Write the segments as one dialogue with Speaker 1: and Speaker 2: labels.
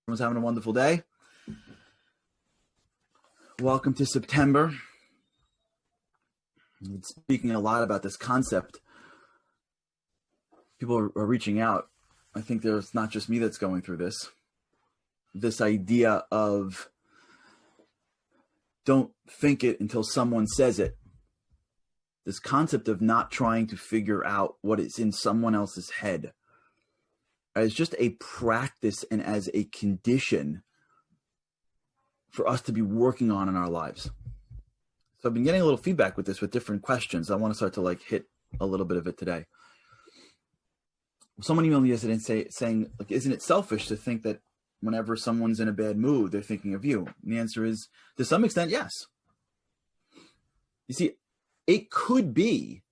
Speaker 1: Everyone's having a wonderful day. Welcome to September. I'm speaking a lot about this concept. People are reaching out. I think there's not just me that's going through this. This idea of don't think it until someone says it. This concept of not trying to figure out what is in someone else's head as just a practice and as a condition for us to be working on in our lives. So I've been getting a little feedback with this with different questions. I want to start to hit a little bit of it today. Someone emailed me yesterday saying, isn't it selfish to think that whenever someone's in a bad mood, they're thinking of you? And the answer is, to some extent, yes. You see, it could be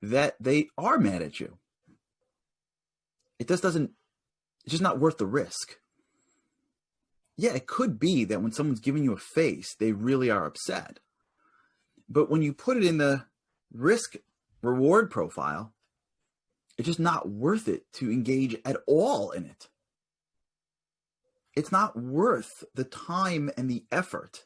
Speaker 1: that they are mad at you. It's just not worth the risk. Yeah, it could be that when someone's giving you a face, they really are upset. But when you put it in the risk reward profile, it's just not worth it to engage at all in it. It's not worth the time and the effort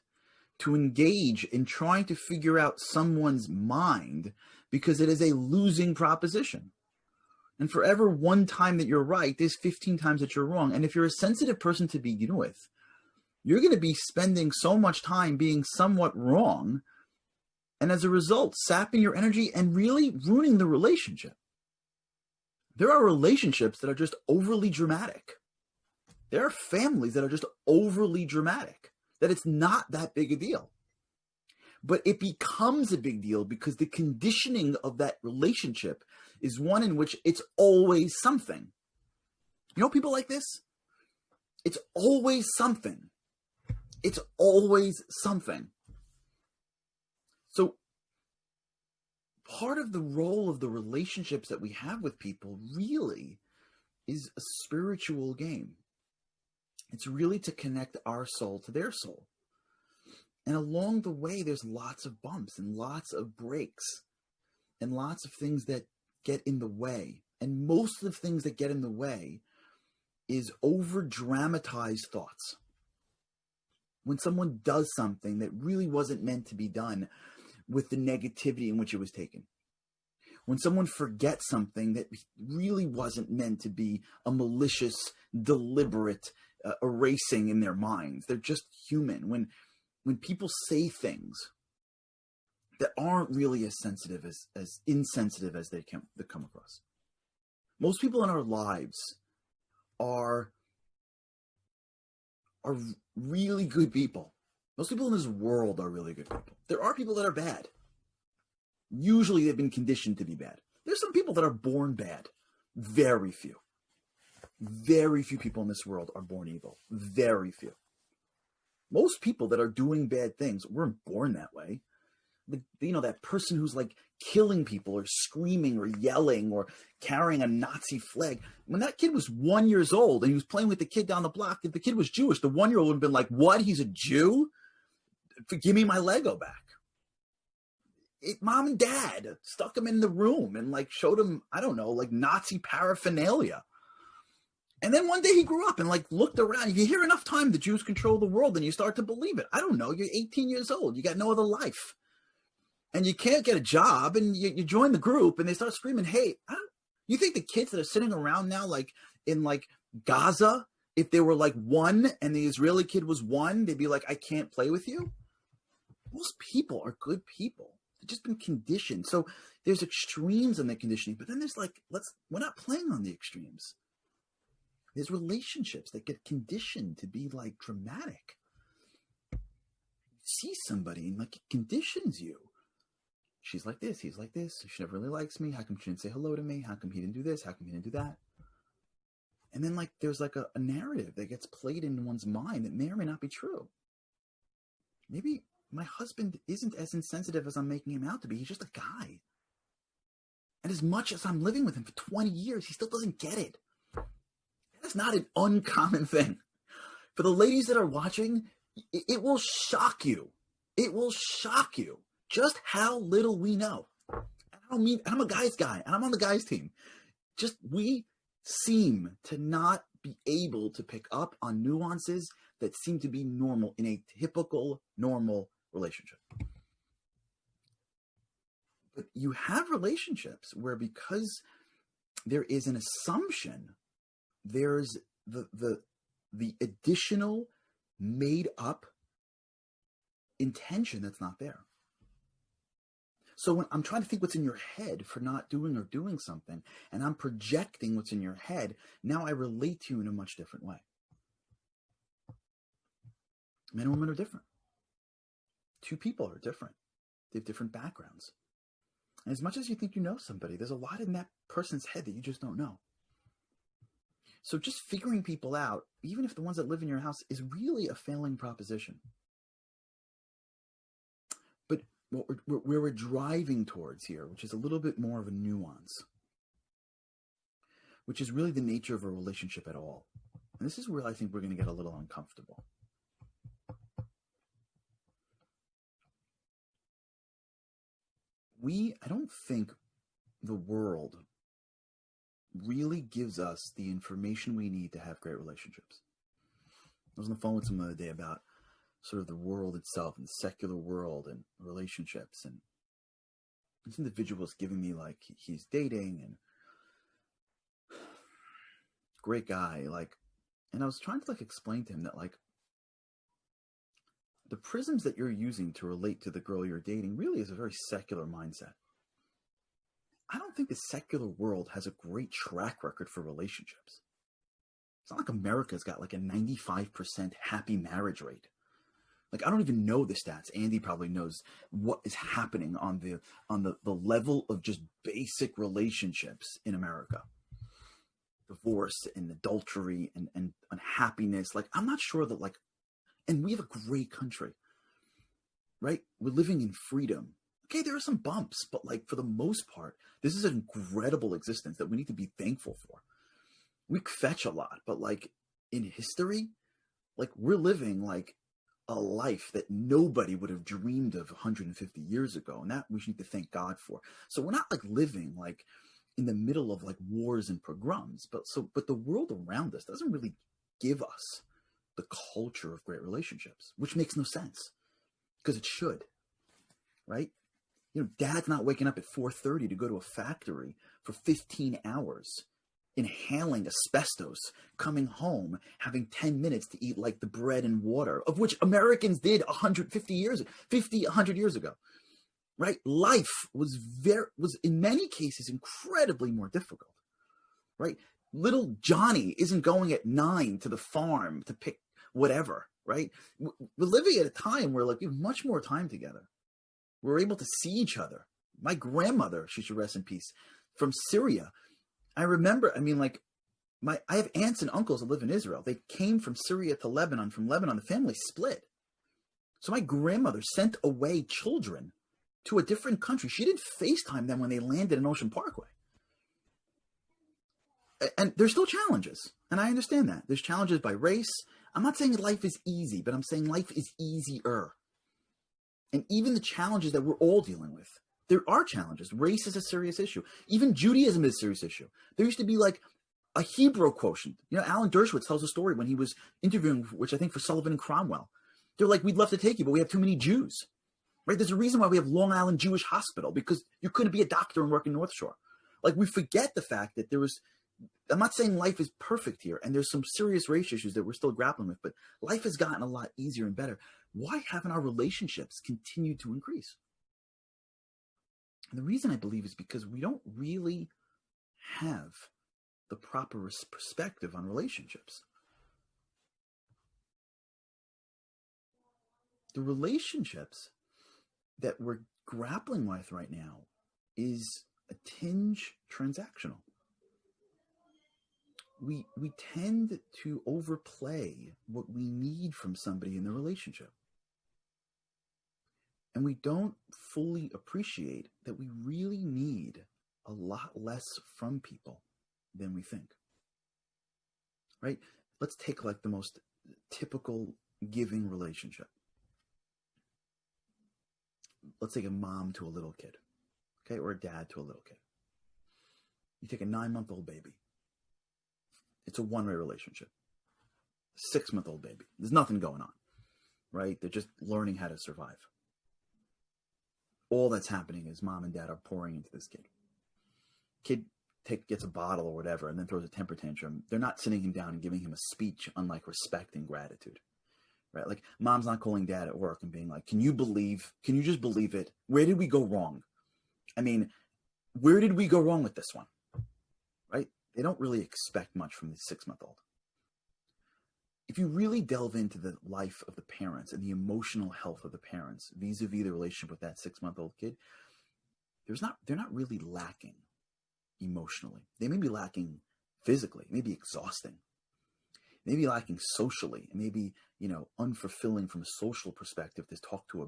Speaker 1: to engage in trying to figure out someone's mind, because it is a losing proposition. And for every one time that you're right, there's 15 times that you're wrong. And if you're a sensitive person to begin with, you're going to be spending so much time being somewhat wrong, and as a result, sapping your energy and really ruining the relationship. There are relationships that are just overly dramatic. There are families that are just overly dramatic, that it's not that big a deal. But it becomes a big deal because the conditioning of that relationship is one in which it's always something. You know people like this? It's always something. It's always something. So part of the role of the relationships that we have with people really is a spiritual game. It's really to connect our soul to their soul. And along the way, there's lots of bumps and lots of breaks and lots of things that get in the way. And most of the things that get in the way is over-dramatized thoughts. When someone does something that really wasn't meant to be done, with the negativity in which it was taken. When someone forgets something that really wasn't meant to be a malicious, deliberate erasing in their minds. They're just human. When people say things that aren't really as sensitive, as insensitive as they come across. Most people in our lives are really good people. Most people in this world are really good people. There are people that are bad. Usually they've been conditioned to be bad. There's some people that are born bad. Very few. Very few people in this world are born evil. Very few. Most people that are doing bad things weren't born that way. That person who's killing people or screaming or yelling or carrying a Nazi flag. When that kid was 1 year old and he was playing with the kid down the block, if the kid was Jewish, the 1 year old would have been like, what? He's a Jew? Give me my Lego back. Mom and dad stuck him in the room and showed him, I don't know, Nazi paraphernalia. And then one day he grew up and looked around. If you hear enough time the Jews control the world, then you start to believe it. I don't know. You're 18 years old. You got no other life. And you can't get a job, and you join the group, and they start screaming, hey, you think the kids that are sitting around now, in Gaza, if they were 1 and the Israeli kid was 1, they'd be like, I can't play with you? Most people are good people. They've just been conditioned. So there's extremes in the conditioning, but then there's we're not playing on the extremes. There's relationships that get conditioned to be dramatic. You see somebody and it conditions you. She's like this, he's like this. She never really likes me. How come she didn't say hello to me? How come he didn't do this? How come he didn't do that? And then there's a narrative that gets played into one's mind that may or may not be true. Maybe my husband isn't as insensitive as I'm making him out to be. He's just a guy. And as much as I'm living with him for 20 years, he still doesn't get it. That's not an uncommon thing. For the ladies that are watching, it will shock you. It will shock you just how little we know. I'm a guy's guy, and I'm on the guys team. We seem to not be able to pick up on nuances that seem to be normal in a typical normal relationship. But you have relationships where, because there is an assumption, there's the additional made up intention that's not there. So when I'm trying to think what's in your head for not doing or doing something, and I'm projecting what's in your head, now I relate to you in a much different way. Men and women are different. Two people are different. They have different backgrounds. And as much as you think you know somebody, there's a lot in that person's head that you just don't know. So just figuring people out, even if the ones that live in your house, is really a failing proposition. But what we're driving towards here, which is a little bit more of a nuance, which is really the nature of a relationship at all. And this is where I think we're going to get a little uncomfortable. I don't think the world really gives us the information we need to have great relationships. I was on the phone with someone the other day about sort of the world itself and the secular world and relationships, and this individual was giving me, like, he's dating and great guy, like, and I was trying to, like, explain to him that, like, the prisms that you're using to relate to the girl you're dating really is a very secular mindset. I don't think the secular world has a great track record for relationships. It's not like America's got like a 95% happy marriage rate. Like, I don't even know the stats. Andy probably knows what is happening on the level of just basic relationships in America. Divorce and adultery and unhappiness. Like, I'm not sure that, like, and we have a great country, right? We're living in freedom. Okay, there are some bumps, but, like, for the most part, this is an incredible existence that we need to be thankful for. We fetch a lot, but, like, in history, like, we're living, like, a life that nobody would have dreamed of 150 years ago, and that we need to thank God for. So we're not, like, living, like, in the middle of, like, wars and pogroms, but the world around us doesn't really give us the culture of great relationships, which makes no sense, because it should, right? You know, dad's not waking up at 4:30 to go to a factory for 15 hours, inhaling asbestos, coming home, having 10 minutes to eat, like, the bread and water, of which Americans did 100 years ago, right? Life was in many cases incredibly more difficult, right? Little Johnny isn't going at 9 to the farm to pick whatever, right? We're living at a time where, like, we have much more time together. We're able to see each other. My grandmother, she should rest in peace, from Syria. I remember, I mean, like, I have aunts and uncles that live in Israel. They came from Syria to Lebanon. From Lebanon, the family split. So my grandmother sent away children to a different country. She didn't FaceTime them when they landed in Ocean Parkway. And there's still challenges, and I understand that. There's challenges by race. I'm not saying life is easy, but I'm saying life is easier. And even the challenges that we're all dealing with, there are challenges. Race is a serious issue. Even Judaism is a serious issue. There used to be, like, a Hebrew quotient. You know, Alan Dershowitz tells a story when he was interviewing, which I think for Sullivan and Cromwell. They're like, we'd love to take you, but we have too many Jews. Right? There's a reason why we have Long Island Jewish Hospital, because you couldn't be a doctor and work in North Shore. Like, we forget the fact that I'm not saying life is perfect here, and there's some serious race issues that we're still grappling with, but life has gotten a lot easier and better. Why haven't our relationships continued to increase? And the reason I believe is because we don't really have the proper perspective on relationships. The relationships that we're grappling with right now is a tinge transactional. We tend to overplay what we need from somebody in the relationship. And we don't fully appreciate that we really need a lot less from people than we think. Right? Let's take, like, the most typical giving relationship. Let's take a mom to a little kid, okay, or a dad to a little kid. You take a 9-month-old baby. It's a one-way relationship. 6-month-old baby. There's nothing going on, right? They're just learning how to survive. All that's happening is mom and dad are pouring into this kid. Kid gets a bottle or whatever and then throws a temper tantrum. They're not sitting him down and giving him a speech on like respect and gratitude, right? Like mom's not calling dad at work and being like, can you just believe it? Where did we go wrong? I mean, where did we go wrong with this one? Right? They don't really expect much from the 6-month-old. If you really delve into the life of the parents and the emotional health of the parents vis-a-vis the relationship with that 6-month-old kid, they're not really lacking emotionally. They may be lacking physically, maybe exhausting, maybe lacking socially, and maybe, unfulfilling from a social perspective to talk to a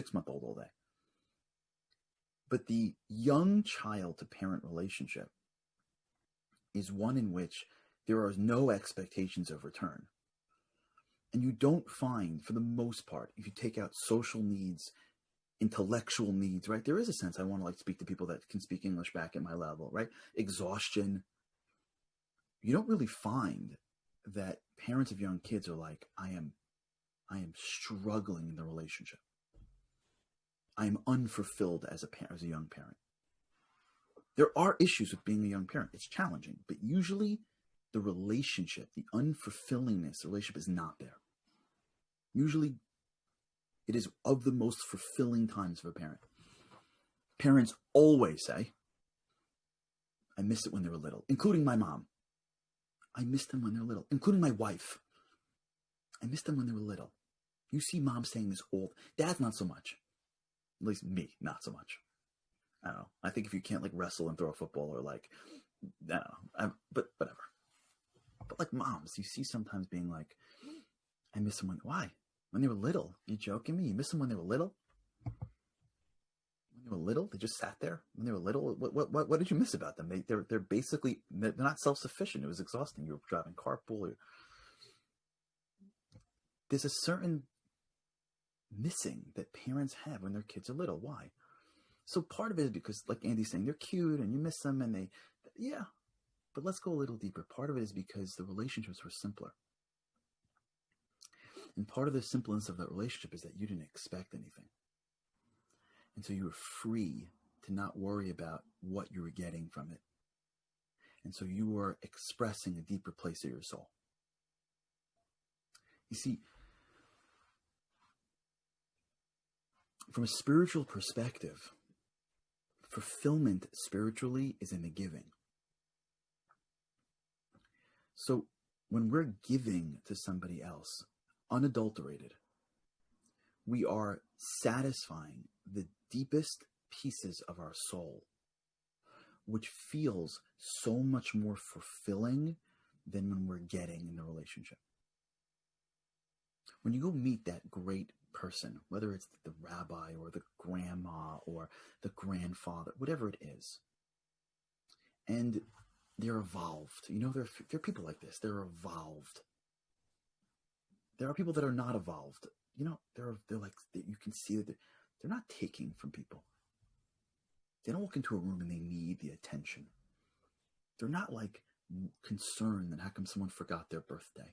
Speaker 1: 6-month-old all day. But the young child to parent relationship is one in which there are no expectations of return. And you don't find, for the most part, if you take out social needs, intellectual needs, right? There is a sense I want to speak to people that can speak English back at my level, right? Exhaustion. You don't really find that parents of young kids are like, I am struggling in the relationship. I am unfulfilled as a young parent. There are issues with being a young parent. It's challenging, but usually the relationship, the unfulfillingness, the relationship is not there. Usually it is of the most fulfilling times for a parent. Parents always say, I miss it when they were little, including my mom. I miss them when they're little, including my wife. I miss them when they were little. You see mom saying this all, dad not so much. At least me, not so much. I don't know. I think if you can't wrestle and throw a football or I don't know, but whatever. But moms, you see sometimes being like, I miss them why? When they were little. You joking me? You miss them when they were little? When they were little? They just sat there when they were little? What did you miss about them? They're basically, they're not self-sufficient. It was exhausting. You were driving carpool. There's a certain missing that parents have when their kids are little. Why? So part of it is because, like Andy's saying, they're cute and you miss them and yeah. But let's go a little deeper. Part of it is because the relationships were simpler. And part of the simpleness of that relationship is that you didn't expect anything. And so you were free to not worry about what you were getting from it. And so you were expressing a deeper place of your soul. You see, from a spiritual perspective, fulfillment spiritually is in the giving. So when we're giving to somebody else, unadulterated, we are satisfying the deepest pieces of our soul, which feels so much more fulfilling than when we're getting in the relationship. When you go meet that great person, whether it's the rabbi or the grandma or the grandfather, whatever it is, and they're evolved. There are people like this. They're evolved. There are people that are not evolved. They're like, you can see that they're not taking from people. They don't walk into a room and they need the attention. They're not concerned that how come someone forgot their birthday.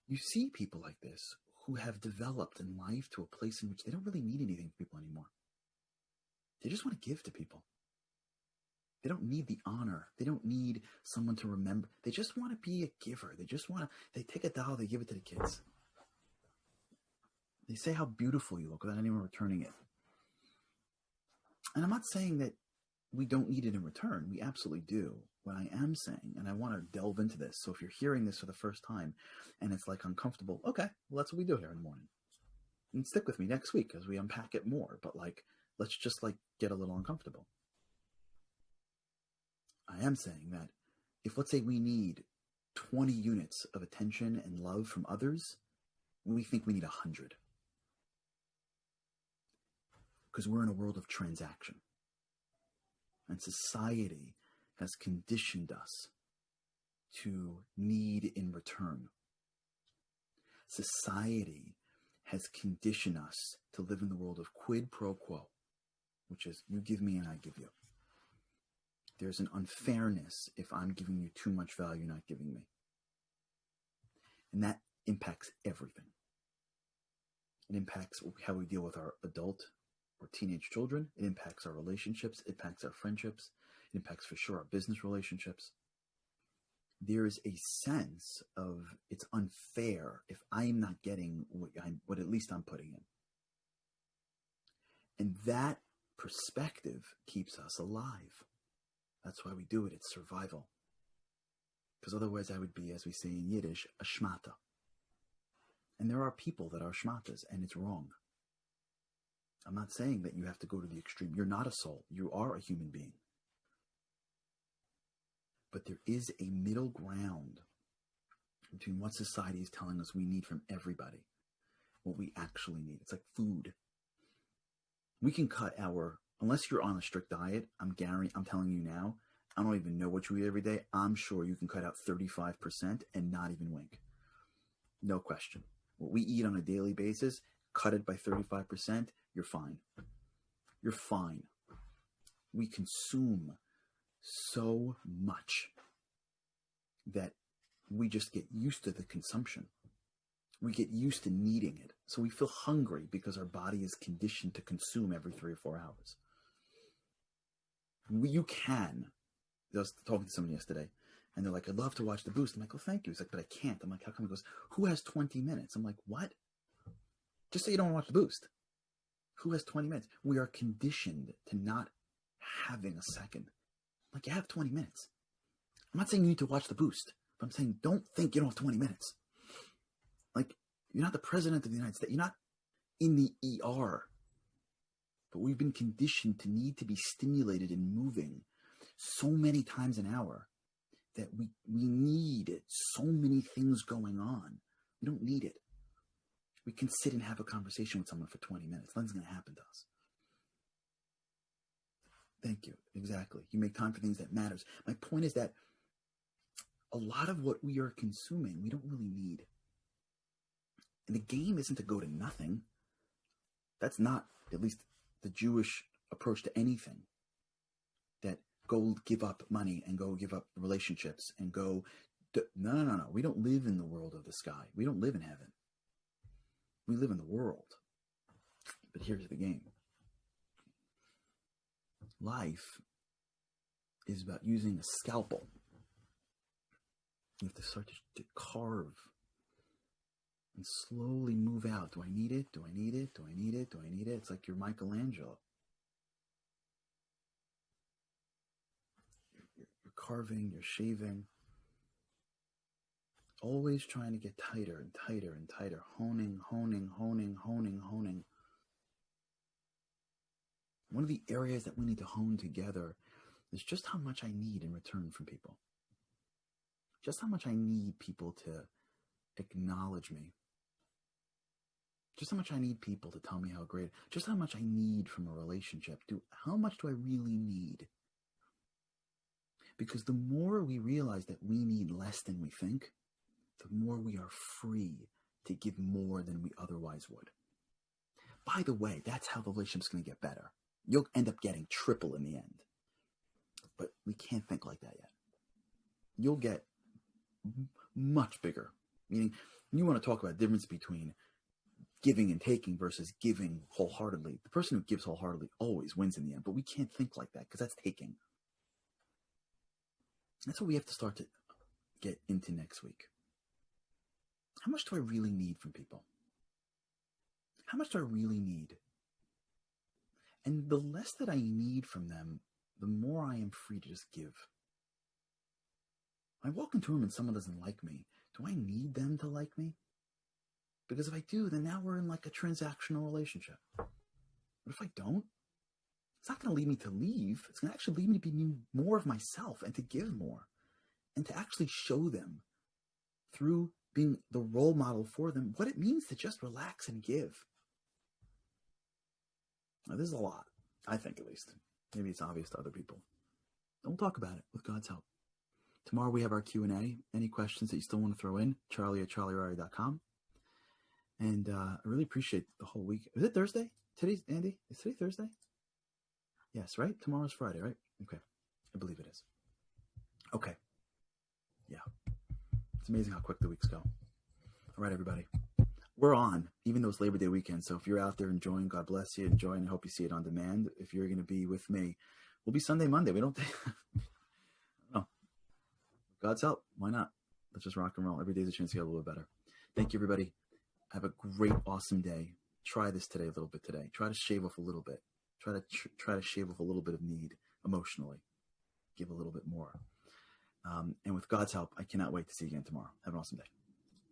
Speaker 1: You see people like this who have developed in life to a place in which they don't really need anything from people anymore. They just want to give to people. They don't need the honor. They don't need someone to remember. They just want to be a giver. They take $1, they give it to the kids. They say how beautiful you look without anyone returning it. And I'm not saying that we don't need it in return. We absolutely do. What I am saying, and I want to delve into this, so if you're hearing this for the first time and it's uncomfortable, okay, well, that's what we do here in the morning. And stick with me next week as we unpack it more. But let's just get a little uncomfortable. I am saying that if, let's say, we need 20 units of attention and love from others, we think we need 100. Because we're in a world of transaction. And society has conditioned us to need in return. Society has conditioned us to live in the world of quid pro quo, which is you give me and I give you. There's an unfairness if I'm giving you too much value you're not giving me. And that impacts everything. It impacts how we deal with our adult or teenage children. It impacts our relationships. It impacts our friendships. It impacts, for sure, our business relationships. There is a sense of it's unfair if I'm not getting what at least I'm putting in. And that perspective keeps us alive. That's why we do it. It's survival. Because otherwise I would be, as we say in Yiddish, a shmata. And there are people that are shmatas, and it's wrong. I'm not saying that you have to go to the extreme. You're not a soul. You are a human being. But there is a middle ground between what society is telling us we need from everybody, what we actually need. It's like food. We can cut unless you're on a strict diet, I'm telling you now, I don't even know what you eat every day. I'm sure you can cut out 35% and not even wink. No question. What we eat on a daily basis, cut it by 35%, you're fine. You're fine. We consume so much that we just get used to the consumption. We get used to needing it. So we feel hungry because our body is conditioned to consume every 3 or 4 hours. I was talking to someone yesterday, and they're like, I'd love to watch The Boost. I'm like, oh, thank you. He's like, but I can't. I'm like, how come? He goes, who has 20 minutes? I'm like, what? Just say you don't watch The Boost. Who has 20 minutes? We are conditioned to not having a second. I'm like, you have 20 minutes. I'm not saying you need to watch The Boost, but I'm saying don't think you don't have 20 minutes. Like, you're not the president of the United States. You're not in the ER. But we've been conditioned to need to be stimulated and moving so many times an hour that we need so many things going on. We don't need it. We can sit and have a conversation with someone for 20 minutes. Nothing's going to happen to us. Thank you. Exactly. You make time for things that matters. My point is that a lot of what we are consuming, we don't really need. And the game isn't to go to nothing. That's not, at least, the Jewish approach to anything. That go give up money and go give up relationships and go... No. We don't live in the world of the sky. We don't live in heaven. We live in the world. But here's the game. Life is about using a scalpel. You have to start to carve and slowly move out. Do I need it? Do I need it? Do I need it? Do I need it? It's like you're Michelangelo. You're carving, you're shaving. Always trying to get tighter and tighter and tighter. Honing. One of the areas that we need to hone together is just how much I need in return from people. Just how much I need people to acknowledge me. Just how much I need people to tell me how great. Just how much I need from a relationship. How much do I really need? Because the more we realize that we need less than we think, the more we are free to give more than we otherwise would. By the way, that's how the relationship's going to get better. You'll end up getting triple in the end. But we can't think like that yet. You'll get much bigger. Meaning, you want to talk about the difference between giving and taking versus giving wholeheartedly. The person who gives wholeheartedly always wins in the end, but we can't think like that because that's taking. That's what we have to start to get into next week. How much do I really need from people? How much do I really need? And the less that I need from them, the more I am free to just give. I walk into a room and someone doesn't like me. Do I need them to like me? Because if I do, then now we're in like a transactional relationship. But if I don't, it's not going to lead me to leave. It's going to actually lead me to be more of myself and to give more. And to actually show them through being the role model for them what it means to just relax and give. Now, this is a lot, I think, at least. Maybe it's obvious to other people. Don't talk about it with God's help. Tomorrow we have our Q&A. Any questions that you still want to throw in, charlie@charlierari.com. And I really appreciate the whole week. Is it Thursday? Andy? Is today Thursday? Yes, right? Tomorrow's Friday, right? Okay. I believe it is. Okay. Yeah. It's amazing how quick the weeks go. All right, everybody. We're on, even though it's Labor Day weekend. So if you're out there enjoying, God bless you. Enjoy, and I hope you see it on demand. If you're going to be with me, we'll be Sunday, Monday. We don't think, I don't know. God's help. Why not? Let's just rock and roll. Every day's a chance to get a little bit better. Thank you, everybody. Have a great, awesome day. Try this today, a little bit today. Try to shave off a little bit. Try to shave off a little bit of need emotionally. Give a little bit more. And with God's help, I cannot wait to see you again tomorrow. Have an awesome day.